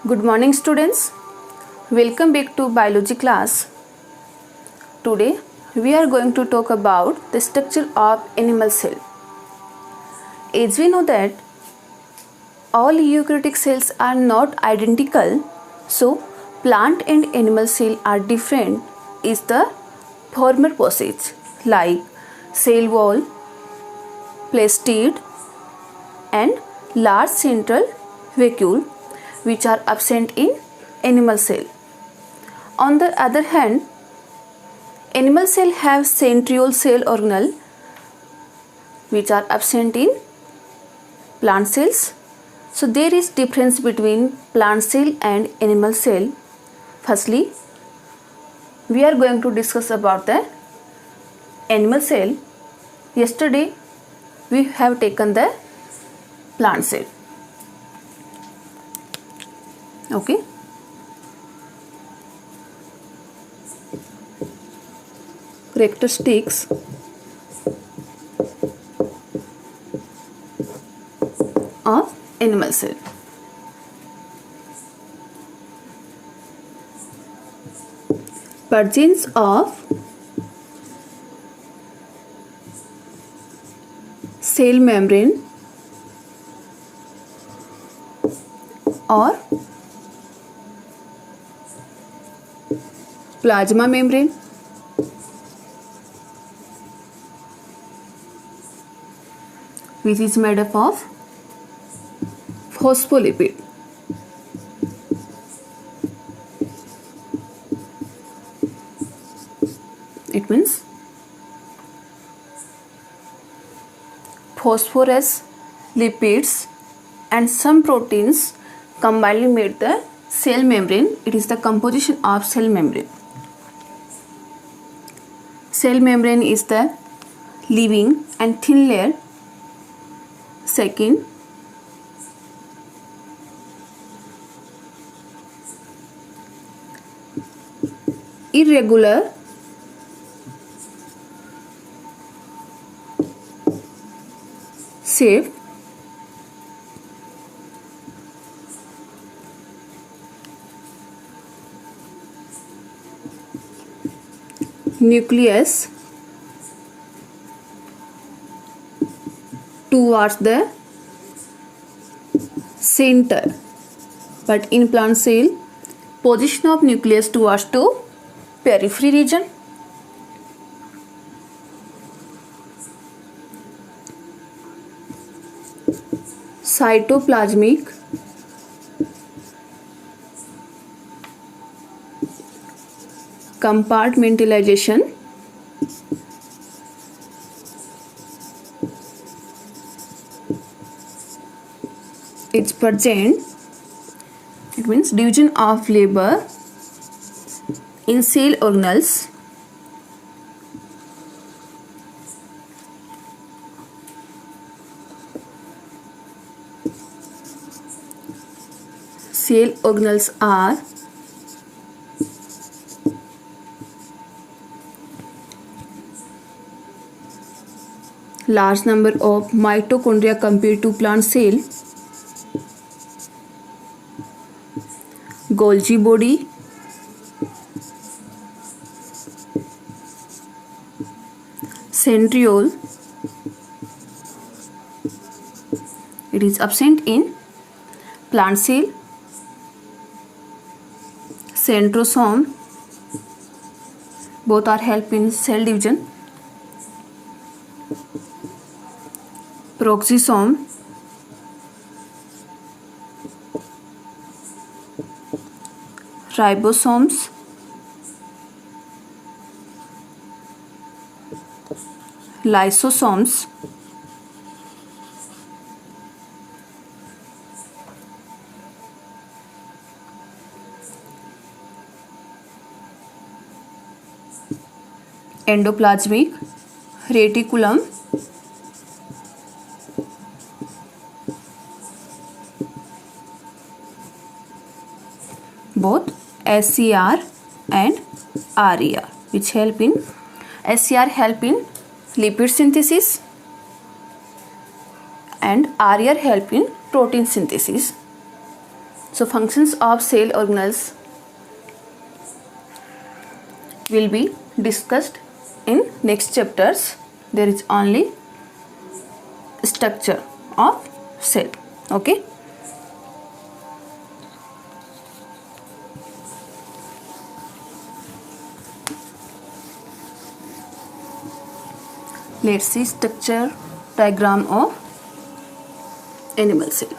Good morning students. Welcome back to biology class. Today we are going to talk about the structure of animal cell. As we know that all eukaryotic cells are not identical, so plant and animal cell are different is the former process like cell wall, plastid and large central vacuole which are absent in animal cell. On the other hand, animal cell have centriole cell organelle which are absent in plant cells. So there is difference between plant cell and animal cell. Firstly, we are going to discuss about the animal cell. Yesterday we have taken the plant cell. Okay. Characteristics of animal cell. Presence of cell membrane or plasma membrane, which is made up of phospholipid. It means phosphorus, lipids and some proteins combinedly made the cell membrane. It is the composition of cell membrane. Cell membrane is the living and thin layer. Second, irregular shape nucleus towards the center, but in plant cell position of nucleus towards to periphery region. Cytoplasmic compartmentalization is present. It means division of labor in cell organelles. Cell organelles are large number of mitochondria compared to plant cell, Golgi body, centriole, it is absent in plant cell, centrosome, both are help in cell division, peroxisome, ribosomes, lysosomes, endoplasmic reticulum, both SCR and RER, which help in SCR help in lipid synthesis and RER help in protein synthesis. So functions of cell organelles will be discussed in next chapters. There is only structure of cell. Okay. Let's see structure diagram of animal cell.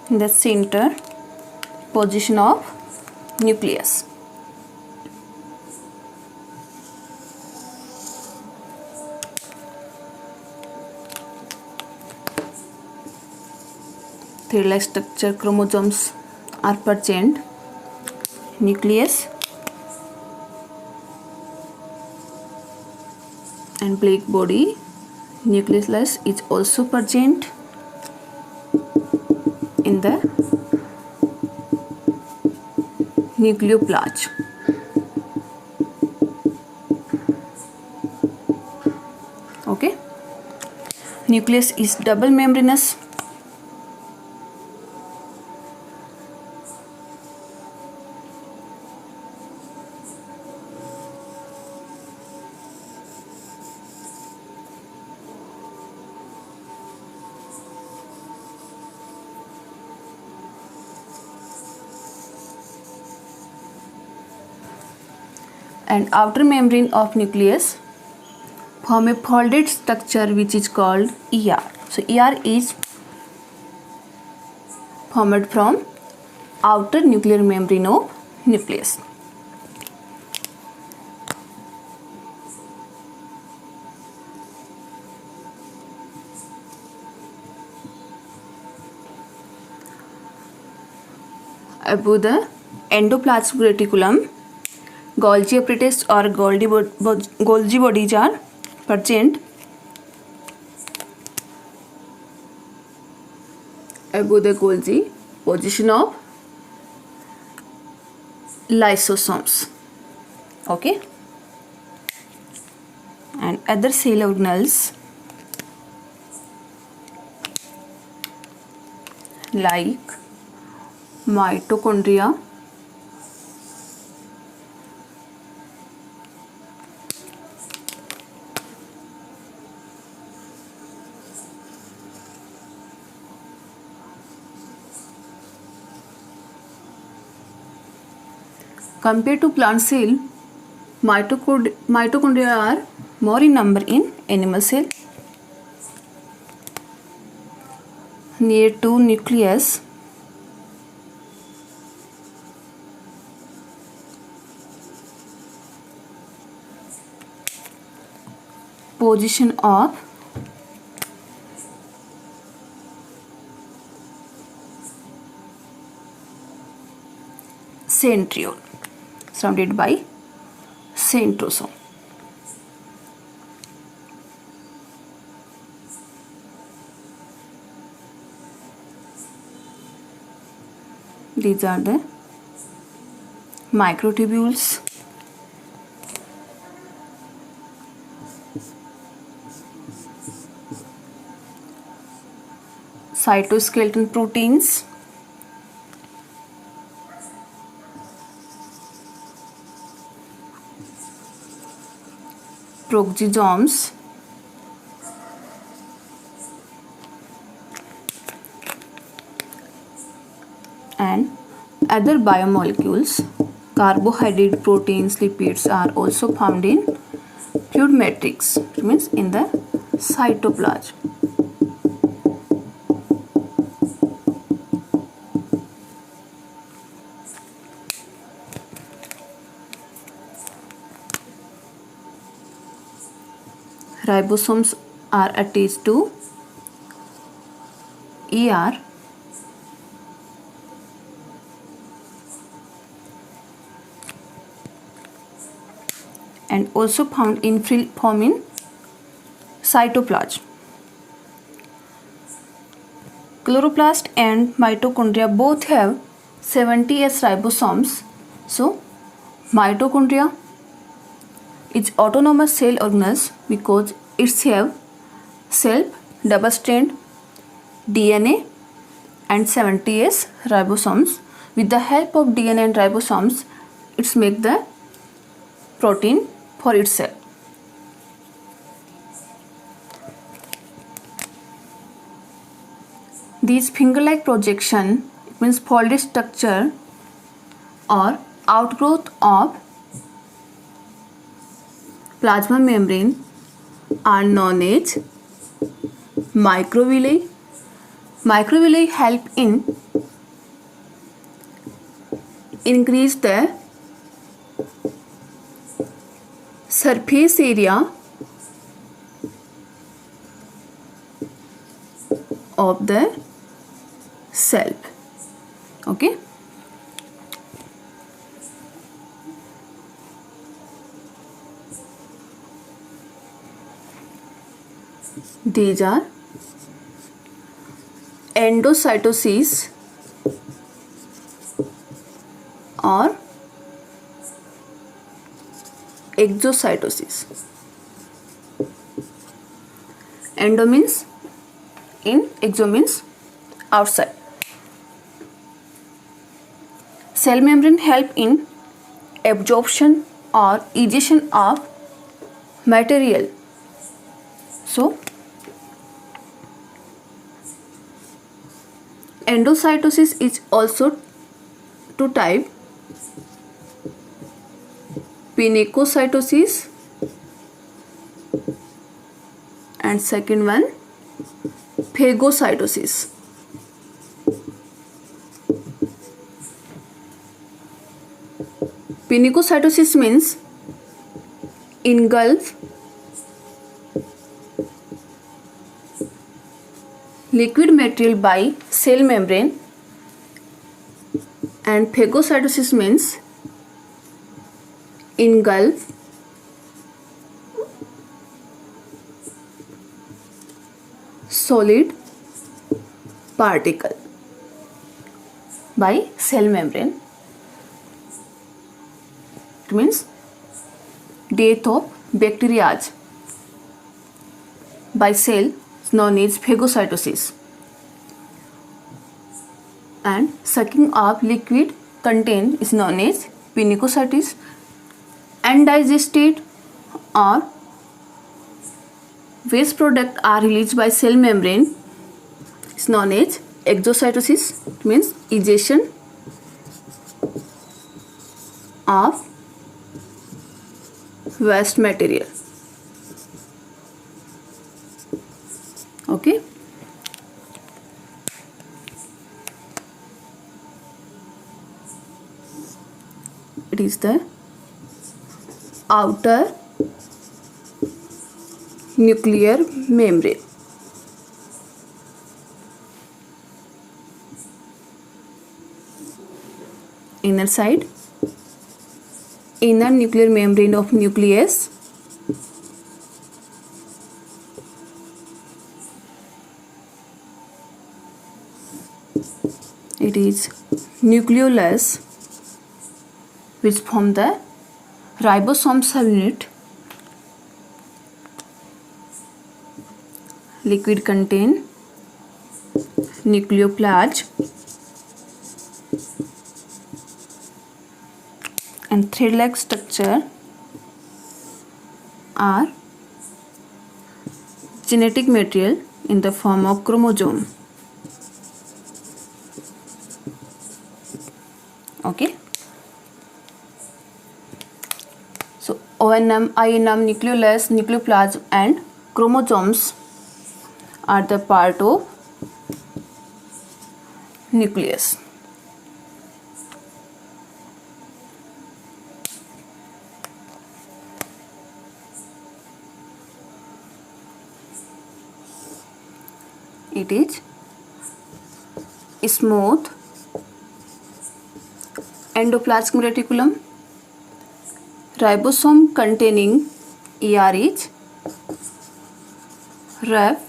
In the center position of nucleus. Thread-like structure chromosomes are present. Nucleus and black body nucleus is also present in the nucleoplasm. Okay. Nucleus is double membranous. And outer membrane of nucleus form a folded structure which is called ER. So ER is formed from outer nuclear membrane of nucleus. Above the endoplasmic reticulum, Golgi apparatus or Golgi bodies are present. Above the Golgi position of lysosomes. Okay. And other cell organelles like mitochondria, compared to plant cell, mitochondria are more in number in animal cell. Near to nucleus, position of centriole surrounded by centrosome. These are the microtubules. Cytoskeleton proteins, proteasomes, and other biomolecules. Carbohydrate, proteins, lipids are also found in fluid matrix, which means in the cytoplasm. ribosomes are attached to ER and also found in free form in cytoplasm. Chloroplast and mitochondria both have 70S ribosomes. So mitochondria is autonomous cell organelles because it have self double-strand DNA and 70S ribosomes. With the help of DNA and ribosomes, it make the protein for itself. These finger-like projection means folded structure or outgrowth of plasma membrane are known as microvilli. Microvilli help in increase the surface area of the cell. Okay. These are endocytosis or exocytosis. Endo means in, exo means outside. Cell membrane help in absorption or egestion of material. So endocytosis is also two type: pinacocytosis and second one phagocytosis. Pinacocytosis means engulf liquid material by cell membrane, and phagocytosis means engulf solid particle by cell membrane. It means death of bacteria by cell is known as phagocytosis, and sucking of liquid content is known as pinacocytosis. Undigested or waste product are released by cell membrane is known as exocytosis. It means egestion of waste material. Okay. It is the outer nuclear membrane. Inner side, inner nuclear membrane of nucleus. It is nucleolus, which form the ribosome subunit. Liquid contain nucleoplasm and thread-like structure are genetic material in the form of chromosome. Okay. So ONM, INM, nucleolus, nucleoplasm and chromosomes are the part of nucleus. It is smooth endoplasmic reticulum. Ribosome containing ER is rough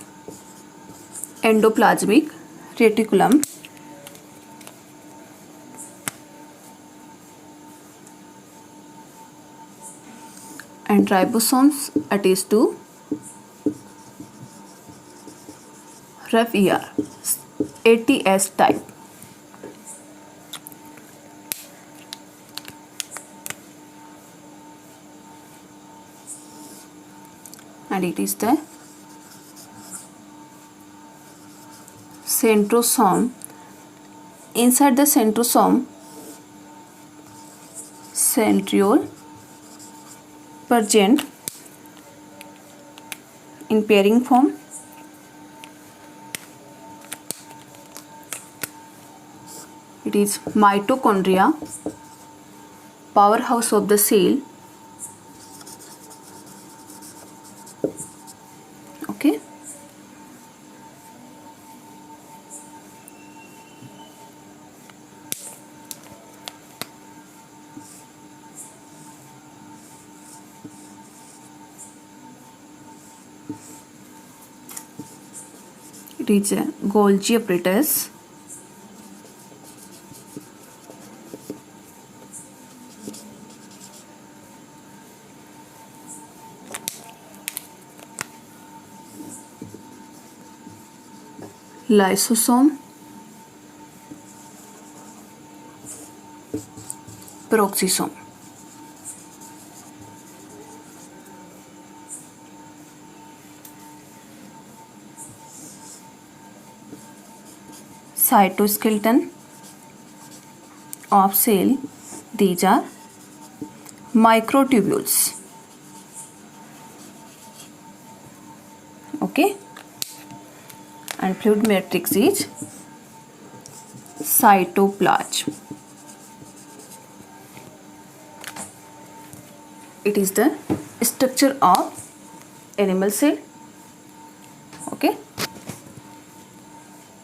endoplasmic reticulum. And ribosomes attached to rough ER, ATS type. And it is the centrosome. Inside the centrosome, centriole present in pairing form. It is mitochondria, powerhouse of the cell. Okay. It is a Golgi apparatus. Lysosome, peroxisome. Cytoskeleton of cell. These are microtubules. Okay. And fluid matrix is cytoplasm. It is the structure of animal cell.